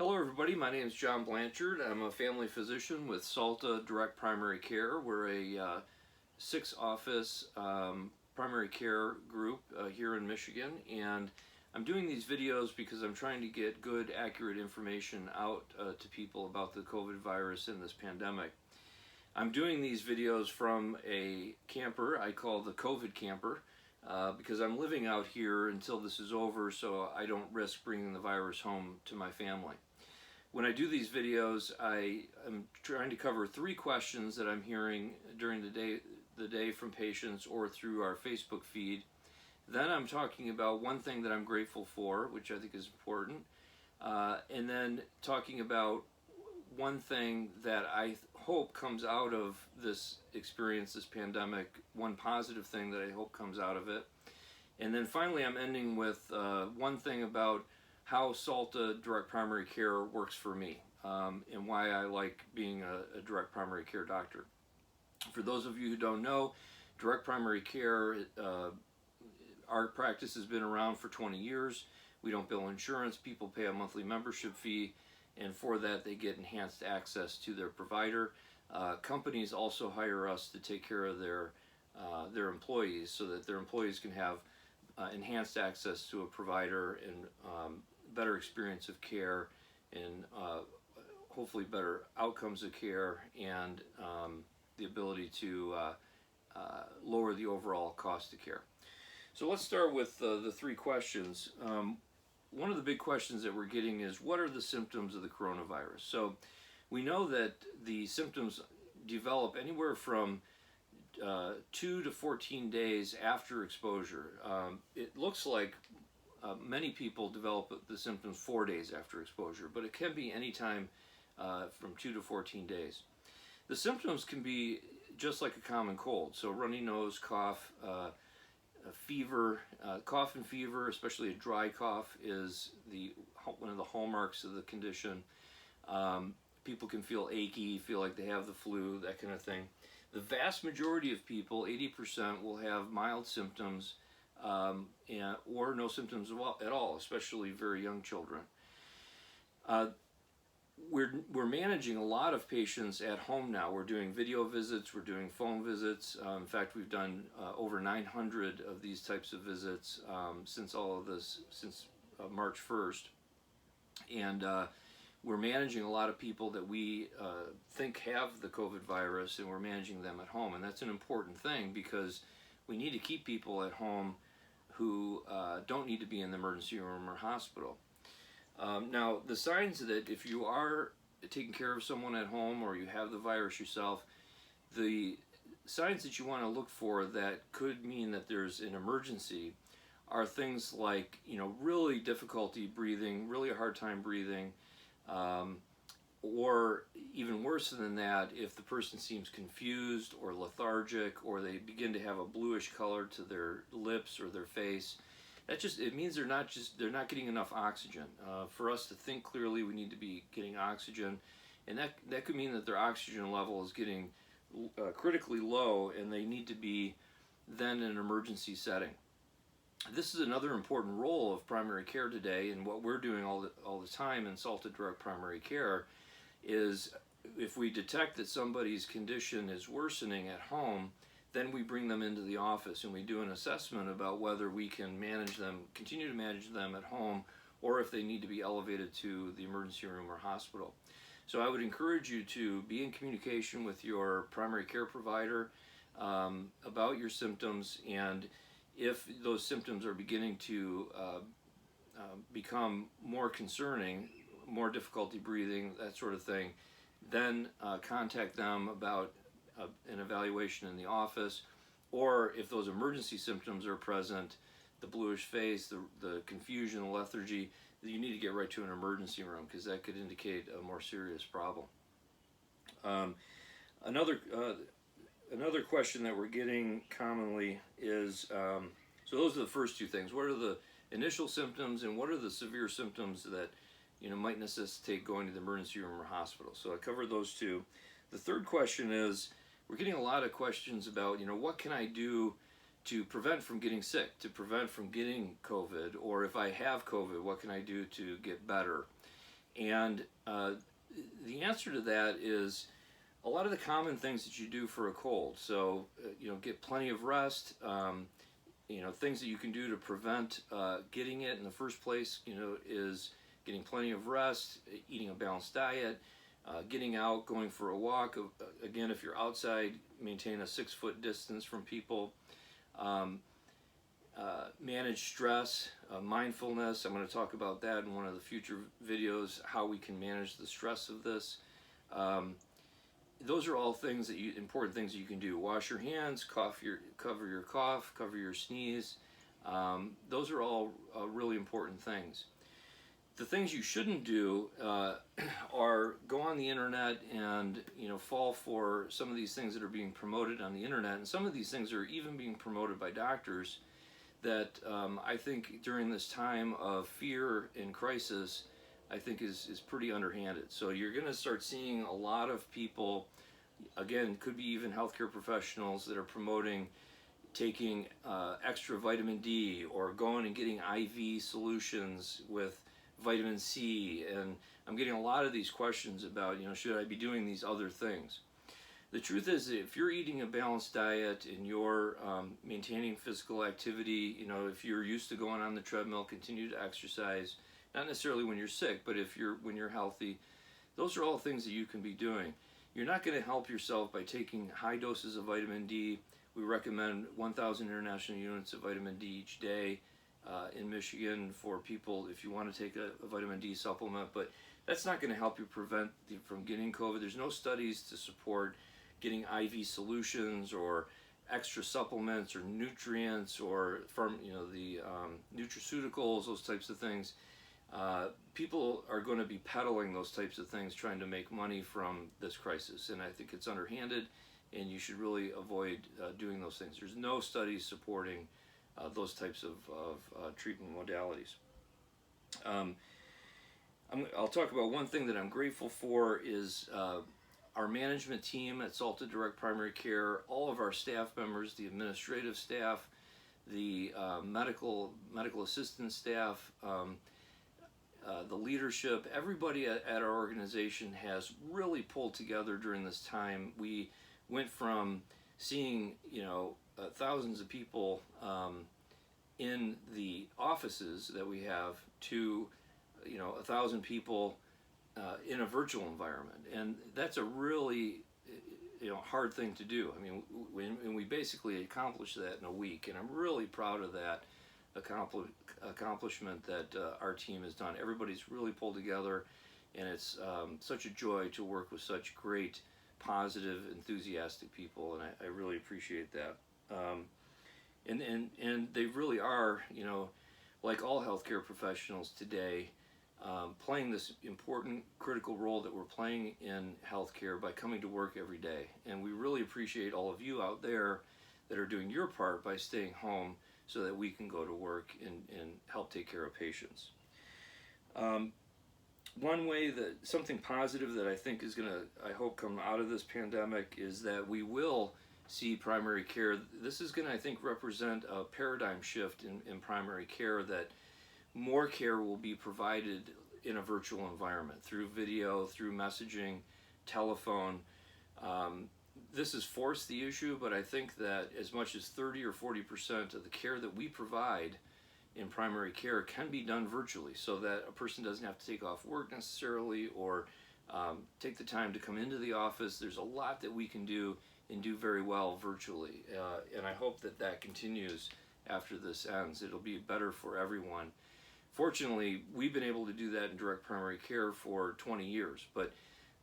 Hello everybody, my name is John Blanchard. I'm a family physician with Salta Direct Primary Care. We're a 6-office primary care group here in Michigan, and I'm doing these videos because I'm trying to get good, accurate information out to people about the COVID virus and this pandemic. I'm doing these videos from a camper I call the COVID camper because I'm living out here until this is over, so I don't risk bringing the virus home to my family. When I do these videos, I am trying to cover 3 questions that I'm hearing during the day from patients or through our Facebook feed. Then I'm talking about one thing that I'm grateful for, which I think is important, and then talking about one thing that I hope comes out of this experience, this pandemic, one positive thing that I hope comes out of it. And then finally I'm ending with one thing about how Salta Direct Primary Care works for me, and why I like being a direct primary care doctor. For those of you who don't know, direct primary care, our practice has been around for 20 years. We don't bill insurance. People pay a monthly membership fee, and for that they get enhanced access to their provider. Companies also hire us to take care of their employees so that their employees can have enhanced access to a provider and better experience of care and hopefully better outcomes of care and the ability to lower the overall cost of care. So let's start with the 3 questions. One of the big questions that we're getting is, what are the symptoms of the coronavirus? So we know that the symptoms develop anywhere from 2 to 14 days after exposure. It looks like many people develop the symptoms 4 days after exposure, but it can be any time from 2 to 14 days. The symptoms can be just like a common cold, so runny nose, cough, fever. Cough and fever, especially a dry cough, is one of the hallmarks of the condition. People can feel achy, feel like they have the flu, that kind of thing. The vast majority of people, 80%, will have mild symptoms or no symptoms at all, especially very young children. We're managing a lot of patients at home now. We're doing video visits, we're doing phone visits. In fact, we've done over 900 of these types of visits since March 1st. And we're managing a lot of people that we think have the COVID virus, and we're managing them at home. And that's an important thing because we need to keep people at home who don't need to be in the emergency room or hospital. Now, the signs that if you are taking care of someone at home or you have the virus yourself, the signs that you want to look for that could mean that there's an emergency are things like, really difficulty breathing, really a hard time breathing, or even worse than that, if the person seems confused or lethargic, or they begin to have a bluish color to their lips or their face. It means they're not getting enough oxygen. For us to think clearly, we need to be getting oxygen, and that could mean that their oxygen level is getting critically low, and they need to be then in an emergency setting. This is another important role of primary care today, and what we're doing all the time in Salta Direct Primary Care is, if we detect that somebody's condition is worsening at home, then we bring them into the office and we do an assessment about whether we can continue to manage them at home, or if they need to be elevated to the emergency room or hospital. So I would encourage you to be in communication with your primary care provider about your symptoms, and if those symptoms are beginning to become more concerning, more difficulty breathing, that sort of thing, then contact them about an evaluation in the office. Or if those emergency symptoms are present, the bluish face, the confusion, the lethargy, you need to get right to an emergency room, because that could indicate a more serious problem. Another question that we're getting commonly is, so those are the first 2 things. What are the initial symptoms, and what are the severe symptoms that might necessitate going to the emergency room or hospital? So I covered those 2. The third question is, we're getting a lot of questions about, what can I do to prevent from getting sick, to prevent from getting COVID, or if I have COVID, what can I do to get better? And the answer to that is a lot of the common things that you do for a cold. So, get plenty of rest. Things that you can do to prevent getting it in the first place, is getting plenty of rest, eating a balanced diet, getting out, going for a walk. Again, if you're outside, maintain a 6-foot distance from people. Um, Manage stress, mindfulness. I'm going to talk about that in one of the future videos, how we can manage the stress of this. Those are all things important things that you can do. Wash your hands, cover your cough, cover your sneeze. Those are all really important things. The things you shouldn't do are go on the internet and fall for some of these things that are being promoted on the internet, and some of these things are even being promoted by doctors that I think during this time of fear and crisis, I think is pretty underhanded. So you're going to start seeing a lot of people, again, could be even healthcare professionals, that are promoting taking extra vitamin D or going and getting IV solutions with vitamin C. And I'm getting a lot of these questions about, should I be doing these other things? The truth is, if you're eating a balanced diet and you're maintaining physical activity, if you're used to going on the treadmill, continue to exercise, not necessarily when you're sick, but when you're healthy, those are all things that you can be doing. You're not going to help yourself by taking high doses of vitamin D. We recommend 1,000 international units of vitamin D each day in Michigan for people if you want to take a vitamin D supplement, but that's not going to help you prevent from getting COVID. There's no studies to support getting IV solutions or extra supplements or nutrients or from the nutraceuticals, those types of things. People are going to be peddling those types of things, trying to make money from this crisis, and I think it's underhanded, and you should really avoid doing those things. There's no studies supporting those types of treatment modalities. I'll talk about one thing that I'm grateful for is our management team at Salta Direct Primary Care, all of our staff members, the administrative staff, the medical assistant staff, the leadership, everybody at our organization has really pulled together during this time. We went from seeing thousands of people in the offices that we have to 1,000 people in a virtual environment, and that's a really hard thing to do. I mean, we basically accomplished that in a week, and I'm really proud of that accomplishment that our team has done. Everybody's really pulled together, and it's such a joy to work with such great, positive, enthusiastic people, and I really appreciate that. And they really are, like all healthcare professionals today, playing this important, critical role that we're playing in healthcare by coming to work every day. And we really appreciate all of you out there that are doing your part by staying home so that we can go to work and help take care of patients. One way that something positive that I think is going to, I hope, come out of this pandemic is that we will see primary care. This is going to, I think, represent a paradigm shift in primary care, that more care will be provided in a virtual environment through video, through messaging, telephone. This has forced the issue, but I think that as much as 30 or 40% of the care that we provide in primary care can be done virtually, so that a person doesn't have to take off work necessarily or take the time to come into the office. There's a lot that we can do and do very well virtually, and I hope that that continues after this ends. It'll be better for everyone. Fortunately, we've been able to do that in direct primary care for 20 years, but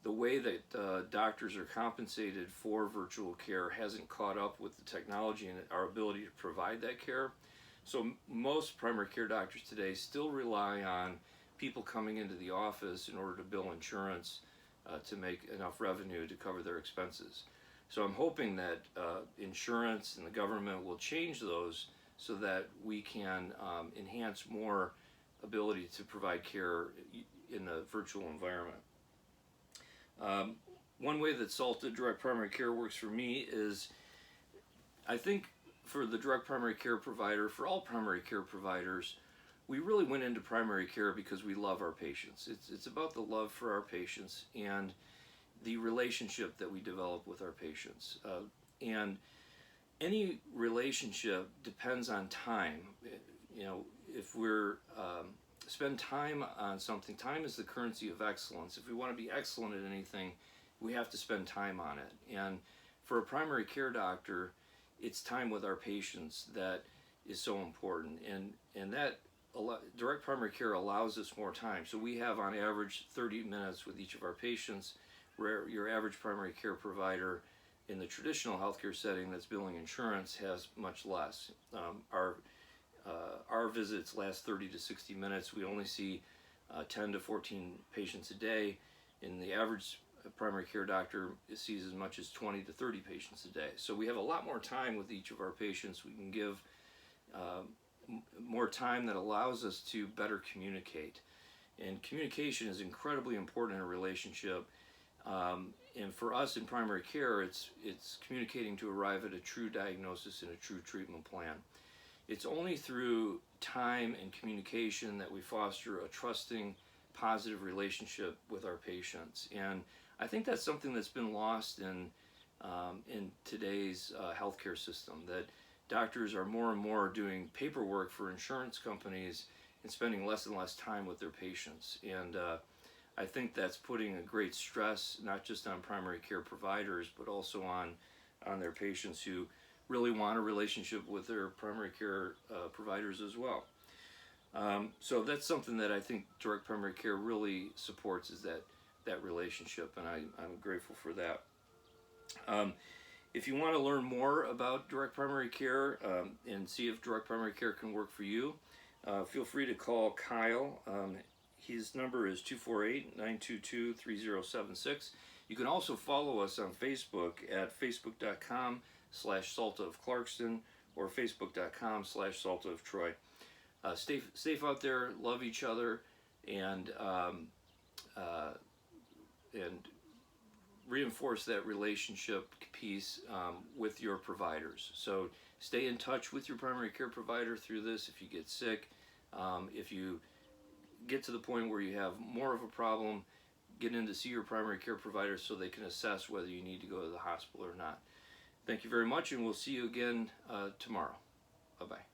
the way that doctors are compensated for virtual care hasn't caught up with the technology and our ability to provide that care. So most primary care doctors today still rely on people coming into the office in order to bill insurance to make enough revenue to cover their expenses. So I'm hoping that insurance and the government will change those so that we can enhance more ability to provide care in the virtual environment. One way that Salta Direct Primary Care works for me is, I think for the direct primary care provider, for all primary care providers, we really went into primary care because we love our patients. It's about the love for our patients and the relationship that we develop with our patients. And any relationship depends on time. You know, if we're spend time on something, time is the currency of excellence. If we want to be excellent at anything, we have to spend time on it. And for a primary care doctor, it's time with our patients that is so important. And that direct primary care allows us more time. So we have on average 30 minutes with each of our patients, where your average primary care provider in the traditional healthcare setting that's billing insurance has much less. Our visits last 30 to 60 minutes. We only see 10 to 14 patients a day, and the average primary care doctor sees as much as 20 to 30 patients a day. So we have a lot more time with each of our patients. We can give more time that allows us to better communicate. And communication is incredibly important in a relationship. And for us in primary care, it's communicating to arrive at a true diagnosis and a true treatment plan. It's only through time and communication that we foster a trusting, positive relationship with our patients. And I think that's something that's been lost in today's healthcare system, that doctors are more and more doing paperwork for insurance companies and spending less and less time with their patients. And I think that's putting a great stress, not just on primary care providers, but also on their patients who really want a relationship with their primary care providers as well. So that's something that I think direct primary care really supports, is that relationship, and I'm grateful for that. If you want to learn more about direct primary care and see if direct primary care can work for you, feel free to call Kyle. His number is 248-922-3076. You can also follow us on Facebook at facebook.com/Salta of Clarkston or facebook.com/Salta of Troy. Stay safe out there, love each other, and reinforce that relationship piece with your providers. So stay in touch with your primary care provider through this if you get sick. If you get to the point where you have more of a problem, get in to see your primary care provider so they can assess whether you need to go to the hospital or not. Thank you very much, and we'll see you again tomorrow. Bye-bye.